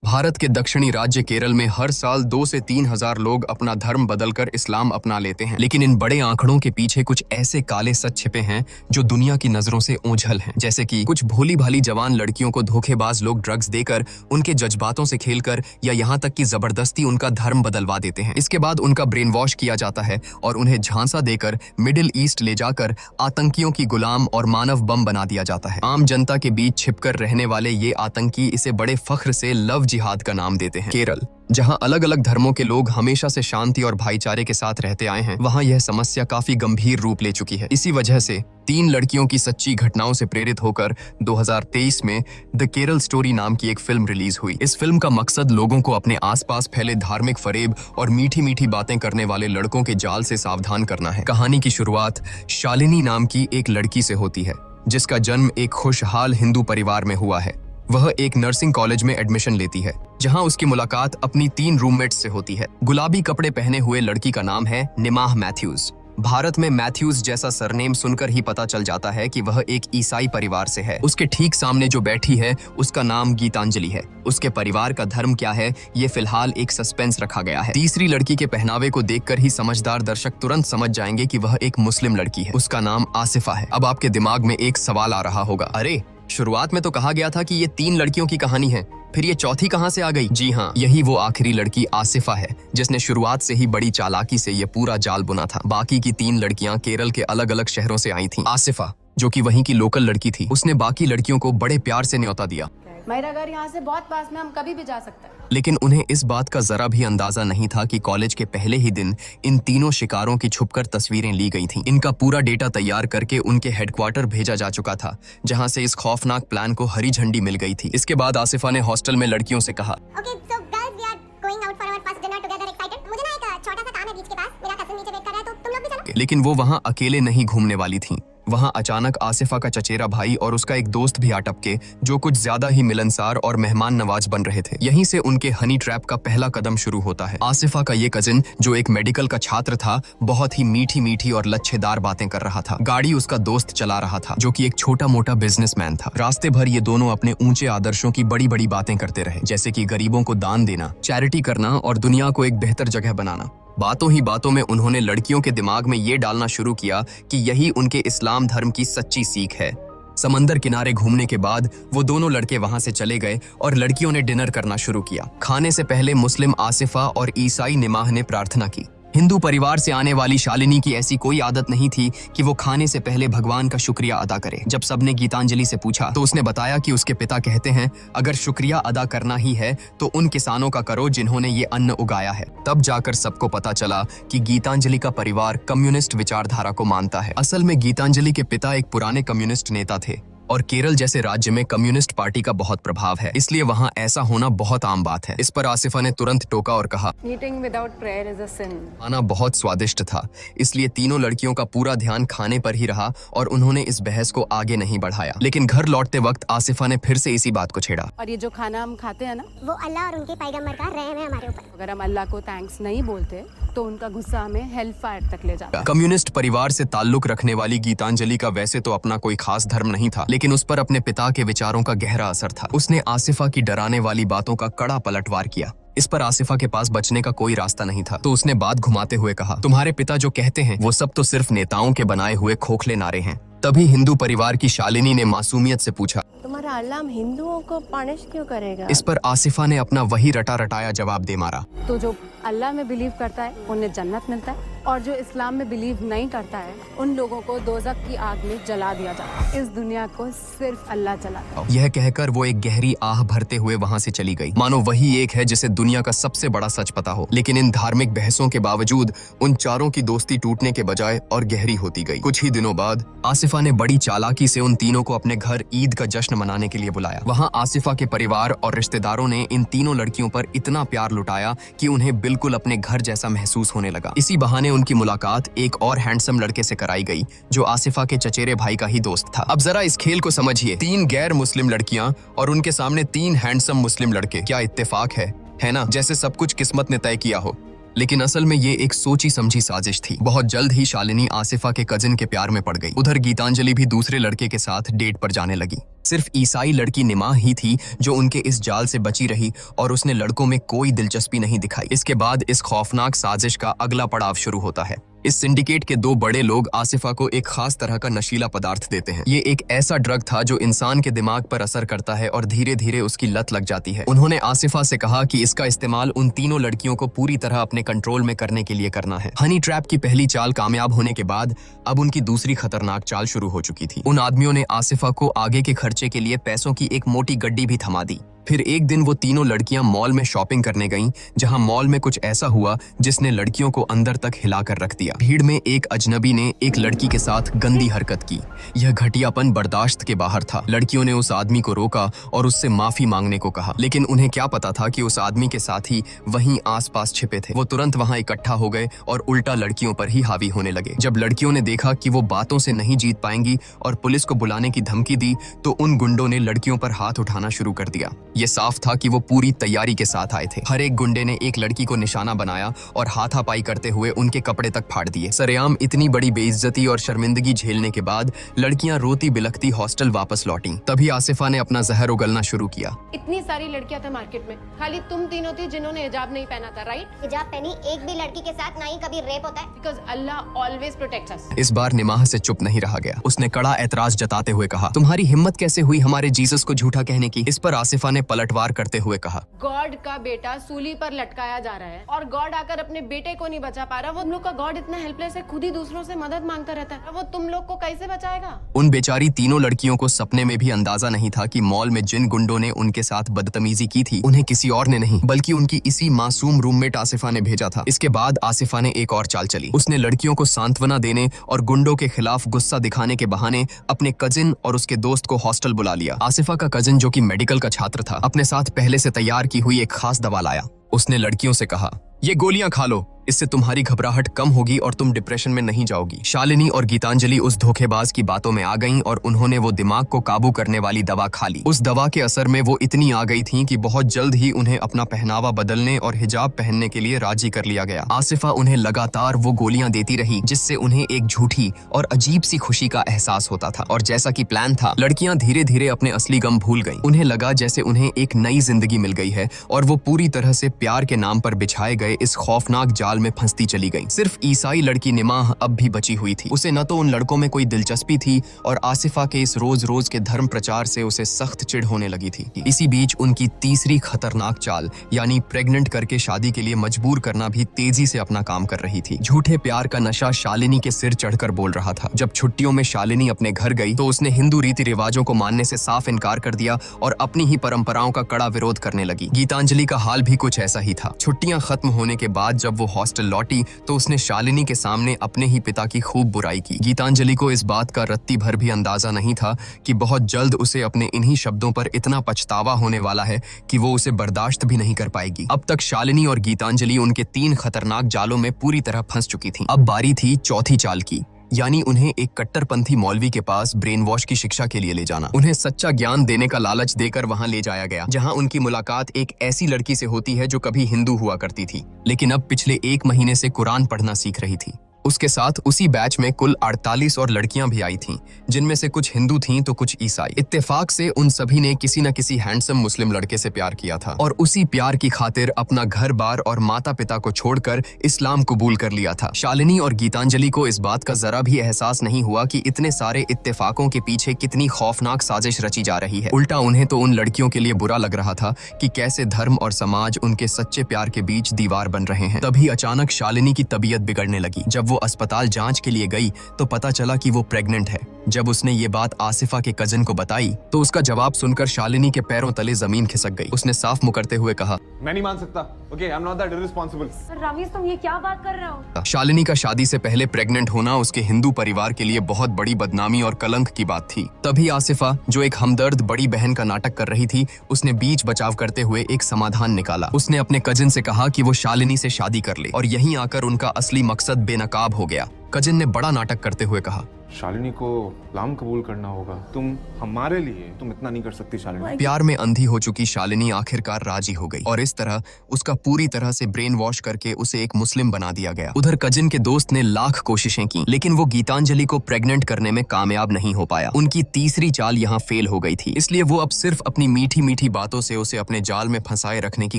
भारत के दक्षिणी राज्य केरल में हर साल 2 से 3 हजार लोग अपना धर्म बदलकर इस्लाम अपना लेते हैं। लेकिन इन बड़े आंकड़ों के पीछे कुछ ऐसे काले सच छिपे हैं जो दुनिया की नजरों से ओझल हैं। जैसे कि कुछ भोली भाली जवान लड़कियों को धोखेबाज लोग ड्रग्स देकर, उनके जज्बातों से खेलकर या यहाँ तक कि जबरदस्ती उनका धर्म बदलवा देते हैं। इसके बाद उनका ब्रेन वॉश किया जाता है और उन्हें झांसा देकर मिडिल ईस्ट ले जाकर आतंकियों की गुलाम और मानव बम बना दिया जाता है। आम जनता के बीच छिपकर रहने वाले ये आतंकी इसे बड़े फख्र से लव जिहाद का नाम देते हैं। केरल, जहां अलग अलग धर्मों के लोग हमेशा से शांति और भाईचारे के साथ रहते आए हैं, वहां यह समस्या काफी गंभीर रूप ले चुकी है। इसी वजह से 3 लड़कियों की सच्ची घटनाओं से प्रेरित होकर 2023 में द केरल स्टोरी नाम की एक फिल्म रिलीज हुई। इस फिल्म का मकसद लोगों को अपने आसपास फैले धार्मिक फरेब और मीठी मीठी बातें करने वाले लड़कों के जाल से सावधान करना है। कहानी की शुरुआत शालिनी नाम की एक लड़की से होती है, जिसका जन्म एक खुशहाल हिंदू परिवार में हुआ है। वह एक नर्सिंग कॉलेज में एडमिशन लेती है, जहां उसकी मुलाकात अपनी 3 रूममेट्स से होती है। गुलाबी कपड़े पहने हुए लड़की का नाम है निमाह मैथ्यूज। भारत में मैथ्यूज जैसा सरनेम सुनकर ही पता चल जाता है कि वह एक ईसाई परिवार से है। उसके ठीक सामने जो बैठी है, उसका नाम गीतांजलि है। उसके परिवार का धर्म क्या है, ये फिलहाल एक सस्पेंस रखा गया है। तीसरी लड़की के पहनावे को देखकर ही समझदार दर्शक तुरंत समझ जाएंगे कि वह एक मुस्लिम लड़की है। उसका नाम आसिफा है। अब आपके दिमाग में एक सवाल आ रहा होगा, अरे शुरुआत में तो कहा गया था कि ये 3 लड़कियों की कहानी है, फिर ये चौथी कहां से आ गई? जी हाँ, यही वो आखिरी लड़की आसिफा है, जिसने शुरुआत से ही बड़ी चालाकी से ये पूरा जाल बुना था। बाकी की 3 लड़कियां केरल के अलग अलग शहरों से आई थीं। आसिफा, जो कि वहीं की लोकल लड़की थी, उसने बाकी लड़कियों को बड़े प्यार से न्योता दिया। मेरा घर यहाँ से बहुत पास में, हम कभी भी जा सकते हैं। लेकिन उन्हें इस बात का जरा भी अंदाजा नहीं था कि कॉलेज के पहले ही दिन इन तीनों शिकारों की छुपकर तस्वीरें ली गई थीं। इनका पूरा डेटा तैयार करके उनके हेडक्वार्टर भेजा जा चुका था, जहां से इस खौफनाक प्लान को हरी झंडी मिल गई थी। इसके बाद आसिफा ने हॉस्टल में लड़कियों से कहा, Okay, so girls, we are going out for our first dinner together. Excited? मुझे ना एक छोटा सा काम है बीच के पास, मेरा कजिन नीचे वेट कर रहा है, तो तुम लोग भी चलो। लेकिन वो वहां अकेले नहीं घूमने वाली थीं। वहां अचानक आसिफा का चचेरा भाई और उसका एक दोस्त भी आ टपके, जो कुछ ज्यादा ही मिलनसार और मेहमान नवाज बन रहे थे। यहीं से उनके हनी ट्रैप का पहला कदम शुरू होता है। आसिफा का ये कजिन, जो एक मेडिकल का छात्र था, बहुत ही मीठी मीठी और लच्छेदार बातें कर रहा था। गाड़ी उसका दोस्त चला रहा था, जो कि एक छोटा मोटा बिजनेसमैन था। रास्ते भर ये दोनों अपने ऊंचे आदर्शों की बड़ी बड़ी बातें करते रहे, जैसे कि गरीबों को दान देना, चैरिटी करना और दुनिया को एक बेहतर जगह बनाना। बातों ही बातों में उन्होंने लड़कियों के दिमाग में ये डालना शुरू किया कि यही उनके इस्लाम धर्म की सच्ची सीख है। समंदर किनारे घूमने के बाद वो दोनों लड़के वहां से चले गए और लड़कियों ने डिनर करना शुरू किया। खाने से पहले मुस्लिम आसिफा और ईसाई निमाह ने प्रार्थना की। हिंदू परिवार से आने वाली शालिनी की ऐसी कोई आदत नहीं थी कि वो खाने से पहले भगवान का शुक्रिया अदा करे। जब सबने गीतांजलि से पूछा तो उसने बताया कि उसके पिता कहते हैं, अगर शुक्रिया अदा करना ही है तो उन किसानों का करो जिन्होंने ये अन्न उगाया है। तब जाकर सबको पता चला कि गीतांजलि का परिवार कम्युनिस्ट विचारधारा को मानता है। असल में गीतांजलि के पिता एक पुराने कम्युनिस्ट नेता थे और केरल जैसे राज्य में कम्युनिस्ट पार्टी का बहुत प्रभाव है, इसलिए वहाँ ऐसा होना बहुत आम बात है। इस पर आसिफा ने तुरंत टोका और कहा, Eating without prayer is a sin. खाना बहुत स्वादिष्ट था, इसलिए तीनों लड़कियों का पूरा ध्यान खाने पर ही रहा और उन्होंने इस बहस को आगे नहीं बढ़ाया। लेकिन घर लौटते वक्त आसिफा ने फिर से इसी बात को छेड़ा। और ये जो खाना हम खाते हैं ना, वो अल्लाह और उनके पैगंबर का रहम है हमारे ऊपर। अगर हम अल्लाह को थैंक्स नहीं बोलते तो उनका गुस्सा हमें हेल फायर तक ले जाता है। कम्युनिस्ट परिवार से ताल्लुक रखने वाली गीतांजलि का वैसे तो अपना कोई खास धर्म नहीं था, लेकिन उस पर अपने पिता के विचारों का गहरा असर था। उसने आसिफा की डराने वाली बातों का कड़ा पलटवार किया। इस पर आसिफा के पास बचने का कोई रास्ता नहीं था, तो उसने बात घुमाते हुए कहा, तुम्हारे पिता जो कहते हैं वो सब तो सिर्फ नेताओं के बनाए हुए खोखले नारे हैं। तभी हिंदू परिवार की शालिनी ने मासूमियत से पूछा, तुम्हारा अल्लाह हिंदुओं को पनिश क्यों करेगा? इस पर आसिफा ने अपना वही रटा रटाया जवाब दे मारा। तो जो अल्लाह में बिलीव करता है उन्हें जन्नत मिलता है, और जो इस्लाम में बिलीव नहीं करता है उन लोगों को दोज़ख की आग में जला दिया जाता है। इस दुनिया को सिर्फ अल्लाह चलाता है। यह कहकर वो एक गहरी आह भरते हुए वहां से चली गई, मानो वही एक है जिसे दुनिया का सबसे बड़ा सच पता हो। लेकिन इन धार्मिक बहसों के बावजूद उन चारों की दोस्ती टूटने के बजाय और गहरी होती गई। कुछ ही दिनों बाद आसिफा ने बड़ी चालाकी से उन तीनों को अपने घर ईद का जश्न मनाने के लिए बुलाया। वहां आसिफा के परिवार और रिश्तेदारों ने इन तीनों लड़कियों पर इतना प्यार लुटाया कि उन्हें बिल्कुल अपने घर जैसा महसूस होने लगा। इसी बहाने उनकी मुलाकात एक और हैंडसम लड़के से कराई गई, जो आसिफा के चचेरे भाई का ही दोस्त था। अब जरा इस खेल को समझिए, 3 गैर मुस्लिम लड़कियां और उनके सामने 3 हैंडसम मुस्लिम लड़के। क्या इत्तेफाक है ना? जैसे सब कुछ किस्मत ने तय किया हो। लेकिन असल में ये एक सोची समझी साजिश थी। बहुत जल्द ही शालिनी आसिफा के कजिन के प्यार में पड़ गई। उधर गीतांजलि भी दूसरे लड़के के साथ डेट पर जाने लगी। सिर्फ ईसाई लड़की निमा ही थी जो उनके इस जाल से बची रही और उसने लड़कों में कोई दिलचस्पी नहीं दिखाई। इसके बाद इस खौफनाक साजिश का अगला पड़ाव शुरू होता है। इस सिंडिकेट के दो बड़े लोग आसिफा को एक खास तरह का नशीला पदार्थ देते हैं। ये एक ऐसा ड्रग था जो इंसान के दिमाग पर असर करता है और धीरे धीरे उसकी लत लग जाती है। उन्होंने आसिफा से कहा कि इसका इस्तेमाल उन तीनों लड़कियों को पूरी तरह अपने कंट्रोल में करने के लिए करना है। हनी ट्रैप की पहली चाल कामयाब होने के बाद अब उनकी दूसरी खतरनाक चाल शुरू हो चुकी थी। उन आदमियों ने आसिफा को आगे के खर्चे के लिए पैसों की एक मोटी गड्डी भी थमा दी। फिर एक दिन वो तीनों लड़कियां मॉल में शॉपिंग करने गईं, जहां मॉल में कुछ ऐसा हुआ जिसने लड़कियों को अंदर तक हिलाकर रख दिया। भीड़ में एक अजनबी ने एक लड़की के साथ गंदी हरकत की। यह घटियापन बर्दाश्त के बाहर था। लड़कियों ने उस आदमी को रोका और उससे माफी मांगने को कहा, लेकिन उन्हें क्या पता था कि उस आदमी के साथी वहीं आसपास छिपे थे। वो तुरंत वहां इकट्ठा हो गए और उल्टा लड़कियों पर ही हावी होने लगे। जब लड़कियों ने देखा कि वो बातों से नहीं जीत पाएंगी और पुलिस को बुलाने की धमकी दी, तो उन गुंडों ने लड़कियों पर हाथ उठाना शुरू कर दिया। ये साफ था कि वो पूरी तैयारी के साथ आए थे। हर एक गुंडे ने एक लड़की को निशाना बनाया और हाथापाई करते हुए उनके कपड़े तक फाड़ दिए। सरेआम इतनी बड़ी बेइज्जती और शर्मिंदगी झेलने के बाद लड़कियां रोती बिलखती हॉस्टल वापस लौटी। तभी आसिफा ने अपना जहर उगलना शुरू किया। इतनी सारी लड़कियां थे मार्केट में, खाली तुम तीनों थी जिन्होंने हिजाब नहीं पहना था, राइट? हिजाब पहनी एक भी लड़की के साथ ना ही कभी रेप होता है। Because Allah always protects us. इस बार निमाह से चुप नहीं रहा गया। उसने कड़ा एतराज जताते हुए कहा, तुम्हारी हिम्मत कैसे हुई हमारे जीसस को झूठा कहने की? इस पर आसिफा ने पलटवार करते हुए कहा, गॉड का बेटा सूली पर लटकाया जा रहा है और गॉड आकर अपने बेटे को नहीं बचा पा रहा। वो तुम लोग का गॉड इतना हेल्पलेस है, खुद ही दूसरों से मदद मांगता रहता है। वो तुम लोग को कैसे बचाएगा? उन बेचारी तीनों लड़कियों को सपने में भी अंदाजा नहीं था कि मॉल में जिन गुंडों ने उनके साथ बदतमीजी की थी, उन्हें किसी और ने नहीं बल्कि उनकी इसी मासूम रूममेट आसिफा ने भेजा था। इसके बाद आसिफा ने एक और चाल चली। उसने लड़कियों को सांत्वना देने और गुंडों के खिलाफ गुस्सा दिखाने के बहाने अपने कजिन और उसके दोस्त को हॉस्टल बुला लिया। आसिफा का कजिन, जो कि मेडिकल का छात्र था, अपने साथ पहले से तैयार की हुई एक खास दवा लाया। उसने लड़कियों से कहा, ये गोलियां खा लो, इससे तुम्हारी घबराहट कम होगी और तुम डिप्रेशन में नहीं जाओगी। शालिनी और गीतांजलि उस धोखेबाज की बातों में आ गईं और उन्होंने वो दिमाग को काबू करने वाली दवा खा ली। उस दवा के असर में वो इतनी आ गई थीं कि बहुत जल्द ही उन्हें अपना पहनावा बदलने और हिजाब पहनने के लिए राजी कर लिया गया। आसिफा उन्हें लगातार वो गोलियां देती रही, जिससे उन्हें एक झूठी और अजीब सी खुशी का एहसास होता था। और जैसा कि प्लान था, लड़कियां धीरे धीरे अपने असली गम भूल गईं। उन्हें लगा जैसे उन्हें एक नई जिंदगी मिल गई है और वो पूरी तरह से प्यार के नाम पर बिछाए गए इस खौफनाक जाल में फंसती चली गई। सिर्फ ईसाई लड़की निमाह अब भी बची हुई थी। उसे न तो उन लड़कों में कोई दिलचस्पी थी और आसिफा के इस रोज रोज के धर्म प्रचार से उसे सख्त चिढ़ होने लगी थी। इसी बीच उनकी तीसरी खतरनाक चाल, यानी प्रेग्नेंट करके शादी के लिए मजबूर करना, भी तेजी से अपना काम कर रही थी। झूठे प्यार का नशा शालिनी के सिर चढ़कर बोल रहा था। जब छुट्टियों में शालिनी अपने घर गई तो उसने हिंदू रीति रिवाजों को मानने से साफ इनकार कर दिया और अपनी ही परंपराओं का कड़ा विरोध करने लगी। गीतांजलि का हाल भी कुछ ऐसा ही था। छुट्टियां खत्म होने के बाद जब वो हॉस्टल लौटी तो उसने शालिनी के सामने अपने ही पिता की खूब बुराई की। गीतांजलि को इस बात का रत्ती भर भी अंदाजा नहीं था कि बहुत जल्द उसे अपने इन्हीं शब्दों पर इतना पछतावा होने वाला है कि वो उसे बर्दाश्त भी नहीं कर पाएगी। अब तक शालिनी और गीतांजलि उनके 3 खतरनाक जालों में पूरी तरह फंस चुकी थीं। अब बारी थी चौथी चाल की, यानी उन्हें एक कट्टरपंथी मौलवी के पास ब्रेन वॉश की शिक्षा के लिए ले जाना। उन्हें सच्चा ज्ञान देने का लालच देकर वहां ले जाया गया, जहां उनकी मुलाकात एक ऐसी लड़की से होती है जो कभी हिंदू हुआ करती थी, लेकिन अब पिछले 1 महीने से कुरान पढ़ना सीख रही थी। उसके साथ उसी बैच में कुल 48 और लड़कियां भी आई थीं, जिनमें से कुछ हिंदू थीं तो कुछ ईसाई। इत्तेफाक से उन सभी ने किसी न किसी हैंडसम मुस्लिम लड़के से प्यार किया था और उसी प्यार की खातिर अपना घर बार और माता पिता को छोड़कर इस्लाम कबूल कर लिया था। शालिनी और गीतांजलि को इस बात का जरा भी एहसास नहीं हुआ कि इतने सारे इत्तेफाकों के पीछे कितनी खौफनाक साजिश रची जा रही है। उल्टा उन्हें तो उन लड़कियों के लिए बुरा लग रहा था कि कैसे धर्म और समाज उनके सच्चे प्यार के बीच दीवार बन रहे हैं। तभी अचानक शालिनी की तबीयत बिगड़ने लगी। जब वो अस्पताल जांच के लिए गई तो पता चला कि वो प्रेग्नेंट है। जब उसने ये बात आसिफा के कजिन को बताई तो उसका जवाब सुनकर शालिनी के पैरों तले जमीन खिसक गई। उसने साफ मुकरते हुए कहा, मैं नहीं मान सकता। Okay, I am not that irresponsible. Ramiz, तुम ये क्या बात कर रहे हो? शालिनी का शादी से पहले प्रेग्नेंट होना उसके हिंदू परिवार के लिए बहुत बड़ी बदनामी और कलंक की बात थी। तभी आसिफा, जो एक हमदर्द बड़ी बहन का नाटक कर रही थी, उसने बीच बचाव करते हुए एक समाधान निकाला। उसने अपने कजिन से कहा कि वो शालिनी से शादी कर ले और यहीं आकर उनका असली मकसद बेनकाब हो गया। कजिन ने बड़ा नाटक करते हुए कहा, शालिनी को इस्लाम कबूल करना होगा। तुम हमारे लिए तुम इतना नहीं कर सकती शालिनी। प्यार में अंधी हो चुकी शालिनी आखिरकार राजी हो गई और इस तरह उसका पूरी तरह से ब्रेन वॉश करके उसे एक मुस्लिम बना दिया गया। उधर कजिन के दोस्त ने लाख कोशिशें की, लेकिन वो गीतांजलि को प्रेग्नेंट करने में कामयाब नहीं हो पाया। उनकी तीसरी चाल यहाँ फेल हो गई थी, इसलिए वो अब सिर्फ अपनी मीठी मीठी बातों से उसे अपने जाल में फंसाए रखने की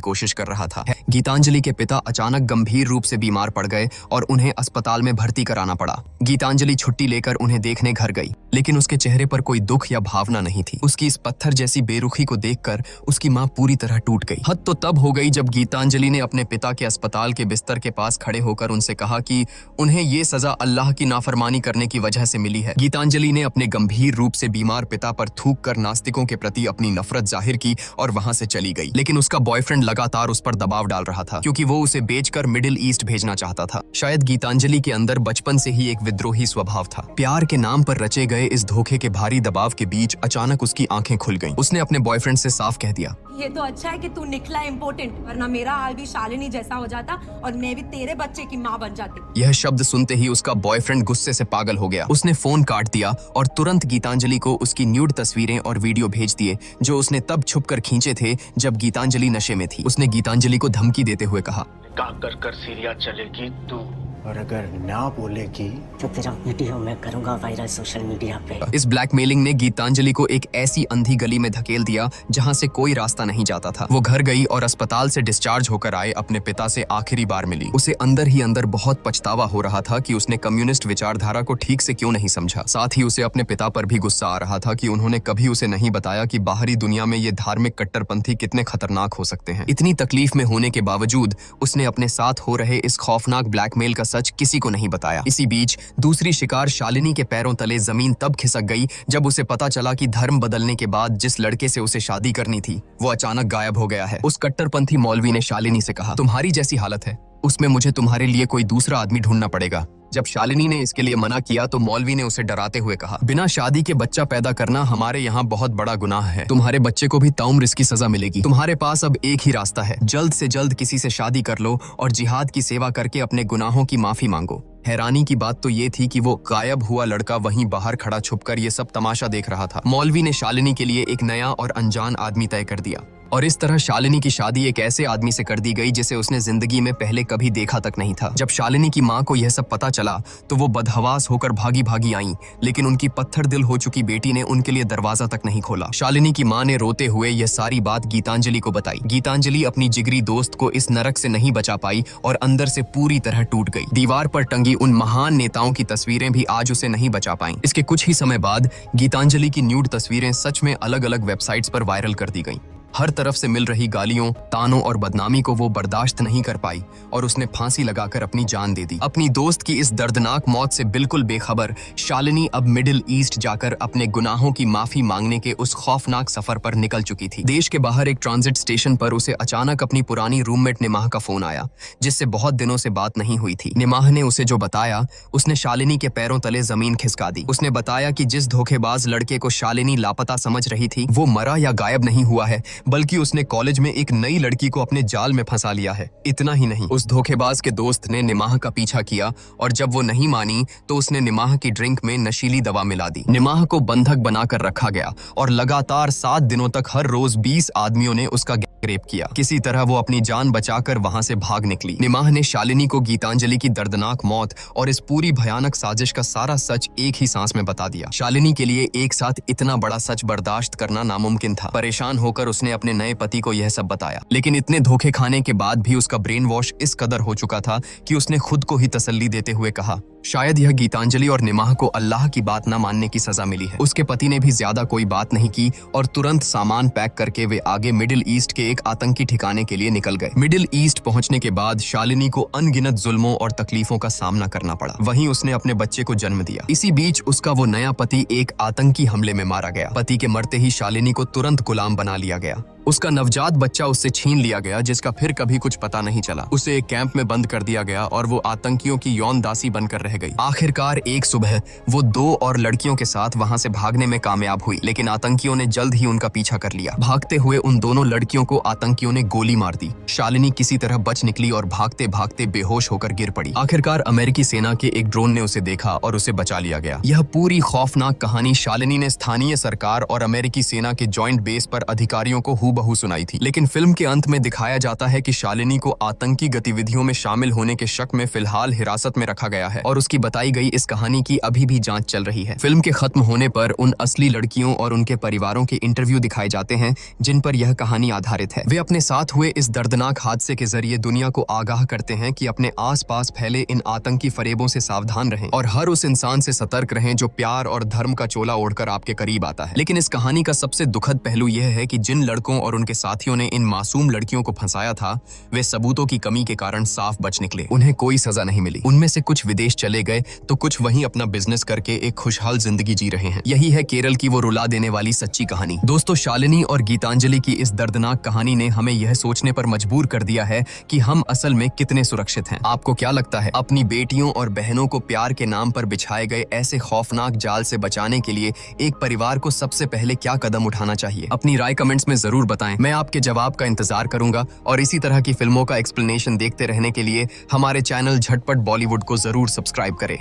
कोशिश कर रहा था। गीतांजलि के पिता अचानक गंभीर रूप से बीमार पड़ गए और उन्हें अस्पताल में भर्ती कराना पड़ा। गीतांजलि छुट्टी लेकर उन्हें देखने घर गई, लेकिन उसके चेहरे पर कोई दुख या भावना नहीं थी। उसकी इस पत्थर जैसी बेरुखी को देखकर उसकी माँ पूरी तरह टूट गई। हद तो तब हो गई जब गीतांजलि ने अपने पिता के अस्पताल के बिस्तर के पास खड़े होकर उनसे कहा कि उन्हें ये सजा अल्लाह की नाफरमानी करने की वजह से मिली है। गीतांजलि ने अपने गंभीर रूप से बीमार पिता पर थूक कर नास्तिकों के प्रति अपनी नफरत जाहिर की और वहां से चली गई। लेकिन उसका बॉयफ्रेंड लगातार उस पर दबाव डाल रहा था, क्योंकि वो उसे बेचकर मिडिल ईस्ट भेजना चाहता था। शायद गीतांजलि के अंदर बचपन से ही एक विद्रोही स्वभाव था। प्यार के नाम पर रचे गए इस धोखे के भारी दबाव के बीच अचानक उसकी आंखें खुल गईं। उसने अपने बॉयफ्रेंड से साफ कह दिया, ये तो अच्छा है कि तू निकला इम्पोर्टेंट, वरना मेरा हाल भी शालिनी जैसा हो जाता और मैं भी तेरे बच्चे की माँ बन जाती। यह शब्द सुनते ही उसका बॉयफ्रेंड गुस्से से पागल हो गया। उसने फोन काट दिया और तुरंत गीतांजलि को उसकी न्यूड तस्वीरें और वीडियो भेज दिए, जो उसने तब छुपकर खींचे थे जब गीतांजलि नशे में थी। उसने गीतांजलि को धमकी देते हुए कहा, कर सीरिया चलेगी तू, और अगर ना बोलेगी तो तेरा वीडियो मैं करूंगा वायरल सोशल मीडिया पे। इस ब्लैकमेलिंग ने गीतांजलि को एक ऐसी अंधी गली में धकेल दिया जहां से कोई रास्ता नहीं जाता था। वो घर गई और अस्पताल से डिस्चार्ज होकर आए अपने पिता से आखिरी बार मिली। उसे अंदर ही अंदर बहुत पछतावा हो रहा था कि उसने कम्युनिस्ट विचारधारा को ठीक से क्यों नहीं समझा। साथ ही उसे अपने पिता पर भी गुस्सा आ रहा था कि उन्होंने कभी उसे नहीं बताया कि बाहरी दुनिया में ये धार्मिक कट्टरपंथी कितने खतरनाक हो सकते हैं। इतनी तकलीफ में होने के बावजूद उसने अपने साथ हो रहे इस खौफनाक ब्लैकमेल का सच किसी को नहीं बताया। इसी बीच दूसरी शिकार शालिनी के पैरों तले जमीन तब खिसक गई जब उसे पता चला कि धर्म बदलने के बाद जिस लड़के से उसे शादी करनी थी वो अचानक गायब हो गया है। उस कट्टरपंथी मौलवी ने शालिनी से कहा, तुम्हारी जैसी हालत है उसमें मुझे तुम्हारे लिए कोई दूसरा आदमी ढूंढना पड़ेगा। जब शालिनी ने इसके लिए मना किया तो मौलवी ने उसे डराते हुए कहा, बिना शादी के बच्चा पैदा करना हमारे यहाँ बहुत बड़ा गुनाह है। तुम्हारे बच्चे को भी ताउम्र इसकी सजा मिलेगी। तुम्हारे पास अब एक ही रास्ता है, जल्द से जल्द किसी से शादी कर लो और जिहाद की सेवा करके अपने गुनाहों की माफी मांगो। हैरानी की बात तो ये थी कि वो गायब हुआ लड़का वहीं बाहर खड़ा छुपकर ये सब तमाशा देख रहा था। मौलवी ने शालिनी के लिए एक नया और अनजान आदमी तय कर दिया और इस तरह शालिनी की शादी एक ऐसे आदमी से कर दी गई जिसे उसने जिंदगी में पहले कभी देखा तक नहीं था। जब शालिनी की माँ को यह सब पता चला तो वो बदहवास होकर भागी भागी आईं, लेकिन उनकी पत्थर दिल हो चुकी बेटी ने उनके लिए दरवाजा तक नहीं खोला। शालिनी की माँ ने रोते हुए यह सारी बात गीतांजलि को बताई। गीतांजलि अपनी जिगरी दोस्त को इस नरक से नहीं बचा पाई और अंदर से पूरी तरह टूट गई। दीवार पर टंगी उन महान नेताओं की तस्वीरें भी आज उसे नहीं बचा पाई। इसके कुछ ही समय बाद गीतांजलि की न्यूड तस्वीरें सच में अलग अलग वेबसाइट्स पर वायरल कर दी गईं। हर तरफ से मिल रही गालियों, तानों और बदनामी को वो बर्दाश्त नहीं कर पाई और उसने फांसी लगाकर अपनी जान दे दी। अपनी दोस्त की इस दर्दनाक मौत से बिल्कुल बेखबर शालिनी अब मिडिल ईस्ट जाकर अपने गुनाहों की माफी मांगने के उस खौफनाक सफर पर निकल चुकी थी। देश के बाहर एक ट्रांजिट स्टेशन पर उसे अचानक अपनी पुरानी रूममेट निमाह का फोन आया, जिससे बहुत दिनों से बात नहीं हुई थी। निमाह ने उसे जो बताया उसने शालिनी के पैरों तले जमीन खिसका दी। उसने बताया कि जिस धोखेबाज लड़के को शालिनी लापता समझ रही थी वो मरा या गायब नहीं हुआ है, बल्कि उसने कॉलेज में एक नई लड़की को अपने जाल में फंसा लिया है। इतना ही नहीं, उस धोखेबाज के दोस्त ने निमाह का पीछा किया और जब वो नहीं मानी तो उसने निमाह की ड्रिंक में नशीली दवा मिला दी। निमाह को बंधक बनाकर रखा गया और लगातार 7 दिनों तक हर रोज 20 आदमियों ने उसका रेप किया। किसी तरह वो अपनी जान बचाकर वहां से भाग निकली। निमाह ने शालिनी को गीतांजलि की दर्दनाक मौत और इस पूरी भयानक साजिश का सारा सच एक ही सांस में बता दिया। शालिनी के लिए एक साथ इतना बड़ा सच बर्दाश्त करना नामुमकिन था। परेशान होकर उसने अपने नए पति को यह सब बताया, लेकिन इतने धोखे खाने के बाद भी उसका ब्रेन वॉश इस कदर हो चुका था कि उसने खुद को ही तसल्ली देते हुए कहा, शायद यह गीतांजलि और निमाह को अल्लाह की बात न मानने की सजा मिली है। उसके पति ने भी ज्यादा कोई बात नहीं की और तुरंत सामान पैक करके वे आगे मिडिल ईस्ट के एक आतंकी ठिकाने के लिए निकल गए। मिडिल ईस्ट पहुंचने के बाद शालिनी को अनगिनत जुल्मों और तकलीफों का सामना करना पड़ा। वहीं उसने अपने बच्चे को जन्म दिया। इसी बीच उसका वो नया पति एक आतंकी हमले में मारा गया। पति के मरते ही शालिनी को तुरंत गुलाम बना लिया गया। उसका नवजात बच्चा उससे छीन लिया गया, जिसका फिर कभी कुछ पता नहीं चला। उसे एक कैंप में बंद कर दिया गया और वो आतंकियों की यौन दासी बनकर रह गई। आखिरकार एक सुबह वो 2 और लड़कियों के साथ वहां से भागने में कामयाब हुई, लेकिन आतंकियों ने जल्द ही उनका पीछा कर लिया। भागते हुए उन दोनों लड़कियों को आतंकियों ने गोली मार दी। शालिनी किसी तरह बच निकली और भागते भागते बेहोश होकर गिर पड़ी। आखिरकार अमेरिकी सेना के एक ड्रोन ने उसे देखा और उसे बचा लिया गया। यह पूरी खौफनाक कहानी शालिनी ने स्थानीय सरकार और अमेरिकी सेना के जॉइंट बेस पर अधिकारियों को हूबहू सुनाई थी। लेकिन फिल्म के अंत में दिखाया जाता है कि शालिनी को आतंकी गतिविधियों में शामिल होने के शक में फिलहाल हिरासत में रखा गया है और उसकी बताई गई इस कहानी की अभी भी जांच चल रही है। फिल्म के खत्म होने पर उन असली लड़कियों और उनके परिवारों के इंटरव्यू दिखाए जाते हैं जिन पर यह कहानी आधारित है। वे अपने साथ हुए इस दर्दनाक हादसे के जरिए दुनिया को आगाह करते हैं कि अपने आसपास फैले इन आतंकी फरेबों से सावधान रहें और हर उस इंसान से सतर्क रहें जो प्यार और धर्म का चोला ओढ़कर आपके करीब आता है। लेकिन इस कहानी का सबसे दुखद पहलू यह है कि जिन लड़कों और उनके साथियों ने इन मासूम लड़कियों को फंसाया था, वे सबूतों की कमी के कारण साफ बच निकले। उन्हें कोई सजा नहीं मिली। उनमें से कुछ विदेश चले गए तो कुछ वहीं अपना बिजनेस करके एक खुशहाल जिंदगी जी रहे हैं। यही है केरल की वो रुला देने वाली सच्ची कहानी। दोस्तों, शालिनी और गीतांजलि की इस दर्दनाक कहानी ने हमें यह सोचने पर मजबूर कर दिया है कि हम असल में कितने सुरक्षित हैं। आपको क्या लगता है, अपनी बेटियों और बहनों को प्यार के नाम पर बिछाए गए ऐसे खौफनाक जाल से बचाने के लिए एक परिवार को सबसे पहले क्या कदम उठाना चाहिए? अपनी राय कमेंट्स में जरूर बताएं। मैं आपके जवाब का इंतजार करूंगा और इसी तरह की फिल्मों का एक्सप्लेनेशन देखते रहने के लिए हमारे चैनल झटपट बॉलीवुड को जरूर सब्सक्राइब करें।